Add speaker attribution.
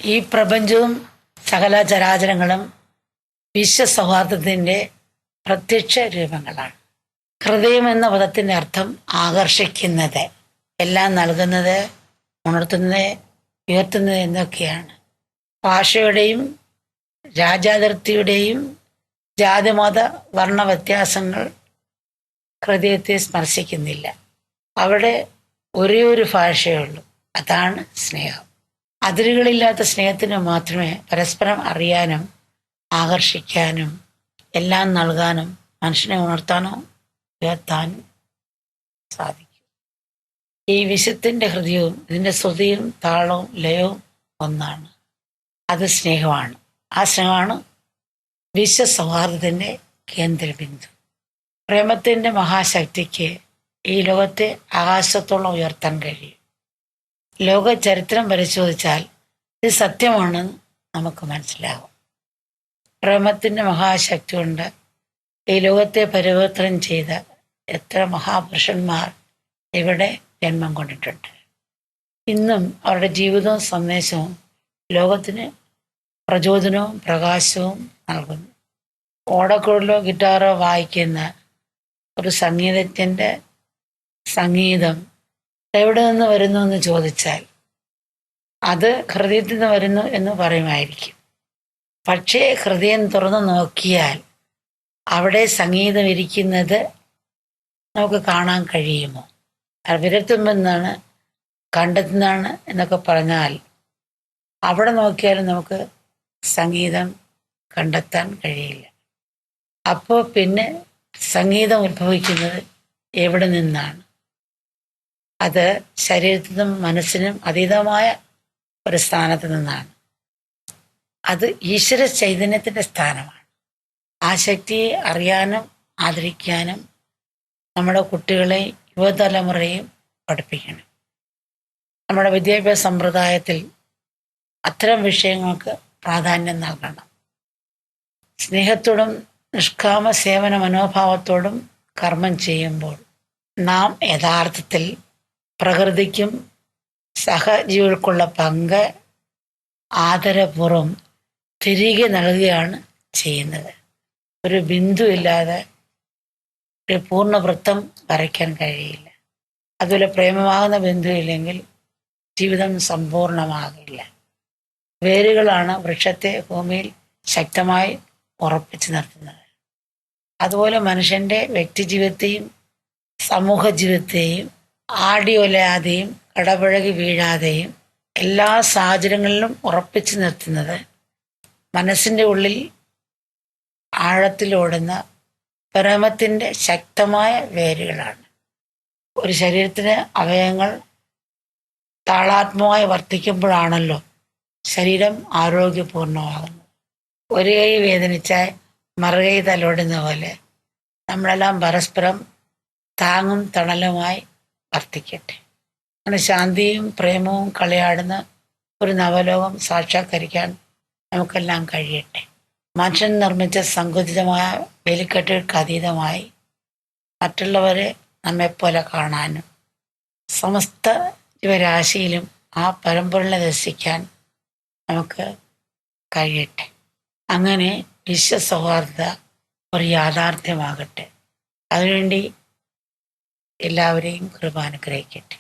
Speaker 1: ഈ പ്രപഞ്ചവും സകല ചരാചരങ്ങളും വിശ്വസൗഹാർദ്ദത്തിൻ്റെ പ്രത്യക്ഷ രൂപങ്ങളാണ്. ഹൃദയം എന്ന പദത്തിൻ്റെ അർത്ഥം ആകർഷിക്കുന്നത്, എല്ലാം നൽകുന്നത്, ഉണർത്തുന്നത്, ഉയർത്തുന്നത് എന്നൊക്കെയാണ്. ഭാഷയുടെയും രാജ്യാതിർത്തിയുടെയും ജാതിമത വർണ്ണ വ്യത്യാസങ്ങൾ ഹൃദയത്തെ സ്പർശിക്കുന്നില്ല. അവിടെ ഒരേ ഒരു ഭാഷയുള്ളൂ, അതാണ് സ്നേഹം. അതിരുകളില്ലാത്ത സ്നേഹത്തിന് മാത്രമേ പരസ്പരം അറിയാനും ആകർഷിക്കാനും എല്ലാം നൽകാനും മനുഷ്യനെ ഉണർത്താനോ ഉയർത്താനും സാധിക്കും. ഈ വിശുദ്ധിൻ്റെ ഹൃദയവും ഇതിൻ്റെ ശ്രുതിയും താളവും ലയവും ഒന്നാണ്. അത് സ്നേഹമാണ്. ആ സ്നേഹമാണ് വിശ്വസൗഹാർദ്ദത്തിൻ്റെ കേന്ദ്രബിന്ദു. പ്രേമത്തിൻ്റെ മഹാശക്തിക്ക് ഈ ലോകത്തെ ആകാശത്തോളം ഉയർത്താൻ കഴിയും. ലോക ചരിത്രം പരിശോധിച്ചാൽ ഇത് സത്യമാണെന്ന് നമുക്ക് മനസ്സിലാകും. പ്രേമത്തിൻ്റെ മഹാശക്തി കൊണ്ട് ഈ ലോകത്തെ പരിവർത്തനം ചെയ്ത എത്ര മഹാപുരുഷന്മാർ ഇവിടെ ജന്മം കൊണ്ടിട്ടുണ്ട്. ഇന്നും അവരുടെ ജീവിതവും സന്ദേശവും ലോകത്തിന് പ്രചോദനവും പ്രകാശവും നൽകുന്നു. ഓടക്കുഴലോ ഗിറ്റാറോ വായിക്കുന്ന ഒരു സംഗീതജ്ഞൻ്റെ സംഗീതം എവിടെ നിന്ന് വരുന്നു എന്ന് ചോദിച്ചാൽ അത് ഹൃദയത്തിൽ നിന്ന് വരുന്നു എന്ന് പറയുമായിരിക്കും. പക്ഷേ ഹൃദയം തുറന്നു നോക്കിയാൽ അവിടെ സംഗീതം ഇരിക്കുന്നത് നമുക്ക് കാണാൻ കഴിയുമോ? വിരൽത്തുമ്പെന്നാണ്, കണ്ടെത്തുന്നതാണ് എന്നൊക്കെ പറഞ്ഞാൽ അവിടെ നോക്കിയാലും നമുക്ക് സംഗീതം കണ്ടെത്താൻ കഴിയില്ല. അപ്പോൾ പിന്നെ സംഗീതം ഉത്ഭവിക്കുന്നത് എവിടെ നിന്നാണ്? അത് ശരീരത്തിനും മനസ്സിനും അതീതമായ ഒരു സ്ഥാനത്ത് നിന്നാണ്. അത് ഈശ്വര ചൈതന്യത്തിൻ്റെ സ്ഥാനമാണ്. ആ ശക്തിയെ അറിയാനും ആദരിക്കാനും നമ്മുടെ കുട്ടികളെയും യുവതലമുറയെയും പഠിപ്പിക്കണം. നമ്മുടെ വിദ്യാഭ്യാസ സമ്പ്രദായത്തിൽ അത്തരം വിഷയങ്ങൾക്ക് പ്രാധാന്യം നൽകണം. സ്നേഹത്തോടും നിഷ്കാമ സേവന മനോഭാവത്തോടും കർമ്മം ചെയ്യുമ്പോൾ നാം യഥാർത്ഥത്തിൽ പ്രകൃതിക്കും സഹജീവികൾക്കുള്ള പങ്ക് ആദരപൂർവ്വം തിരികെ നൽകുകയാണ് ചെയ്യുന്നത്. ഒരു ബിന്ദു ഇല്ലാതെ ഒരു പൂർണ്ണവൃത്തം വരയ്ക്കാൻ കഴിയില്ല. അതുപോലെ പ്രേമമാകുന്ന ബിന്ദു ഇല്ലെങ്കിൽ ജീവിതം സമ്പൂർണമാകില്ല. വേരുകളാണ് വൃക്ഷത്തെ ഭൂമിയിൽ ശക്തമായി ഉറപ്പിച്ചു നിർത്തുന്നത്. അതുപോലെ മനുഷ്യൻ്റെ വ്യക്തിജീവിതത്തെയും സമൂഹ ജീവിതത്തെയും ആടിയൊലയാതെയും ഇടപഴകി വീഴാതെയും എല്ലാ സാഹചര്യങ്ങളിലും ഉറപ്പിച്ചു നിർത്തുന്നത് മനസ്സിൻ്റെ ഉള്ളിൽ ആഴത്തിലോടുന്ന പ്രേമത്തിൻ്റെ ശക്തമായ വേരുകളാണ്. ഒരു ശരീരത്തിന് അവയവങ്ങൾ താളാത്മകമായി വർത്തിക്കുമ്പോഴാണല്ലോ ശരീരം ആരോഗ്യപൂർണ്ണമാകുന്നത്. ഒരു കൈ വേദനിച്ചാൽ മറുകൈ തലോടുന്ന പോലെ നമ്മളെല്ലാം പരസ്പരം താങ്ങും തണലുമായി വർത്തിക്കട്ടെ. അങ്ങനെ ശാന്തിയും പ്രേമവും കളിയാടുന്ന ഒരു നവലോകം സാക്ഷാത്കരിക്കാൻ നമുക്കെല്ലാം കഴിയട്ടെ. മനുഷ്യൻ നിർമ്മിച്ച സങ്കുചിതമായ വേലിക്കെട്ടുകൾക്ക് അതീതമായി മറ്റുള്ളവരെ നമ്മെപ്പോലെ കാണാനും സമസ്ത ജീവരാശിയിലും ആ പരമ്പരനെ ദർശിക്കാൻ നമുക്ക് കഴിയട്ടെ. അങ്ങനെ വിശ്വസൗഹാർദ്ദ ഒരു യാഥാർത്ഥ്യമാകട്ടെ. അതിനുവേണ്ടി എല്ലാവരെയും കൃപ അനുഗ്രഹിക്കട്ടെ.